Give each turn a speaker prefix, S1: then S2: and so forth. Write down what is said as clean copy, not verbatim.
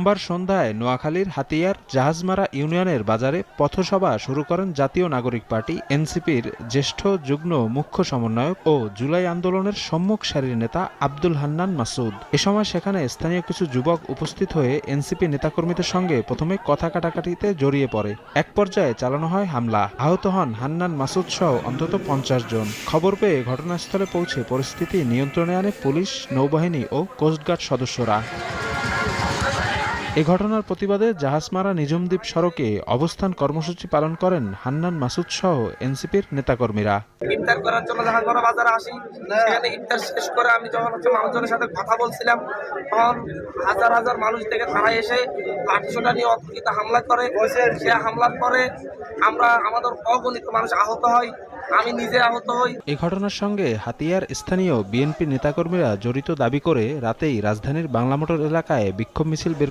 S1: সোমবার সন্ধ্যায় নোয়াখালীর হাতিয়ার জাহাজমারা ইউনিয়নের বাজারে পথসভা শুরু করেন জাতীয় নাগরিক পার্টি এনসিপির জ্যেষ্ঠ যুগ্ম মুখ্য সমন্বয়ক ও জুলাই আন্দোলনের সম্মুখ সারির নেতা আব্দুল হান্নান মাসুদ। এ সময় সেখানে স্থানীয় কিছু যুবক উপস্থিত হয়ে এনসিপি নেতাকর্মীদের সঙ্গে প্রথমে কথা কাটাকাটিতে জড়িয়ে পড়ে। এক পর্যায়ে চালানো হয় হামলা। আহত হন হান্নান মাসুদ সহ অন্তত ৫০ জন। খবর পেয়ে ঘটনাস্থলে পৌঁছে পরিস্থিতি নিয়ন্ত্রণে আনে পুলিশ, নৌবাহিনী ও কোস্টগার্ড সদস্যরা। এ ঘটনার প্রতিবাদে জাহাজমারা নিঝুমদ্বীপ সড়কে অবস্থান কর্মসূচি পালন করেন হান্নান মাসুদ সহ এনসিপির নেতাকর্মীরা।
S2: ইফতার করার জন্য জাহাজমারা বাজারে আসি, সেখানে ইফতার শেষ করে আমি যখন মানুষজনের সাথে কথা বলছিলাম, তখন হাজার হাজার মানুষ থেকে তারা এসে লাঠিসোঁটা নিয়ে অতর্কিত হামলা করে। সে হামলার পরে আমাদের অগণিত মানুষ আহত হয়, আমি নিজে আহত হই।
S1: এই ঘটনার সঙ্গে হাতিয়ার স্থানীয় বিএনপি নেতাকর্মীরা জড়িত দাবি করে রাতেই রাজধানীর বাংলা মোটর এলাকায় বিক্ষোভ মিছিল বের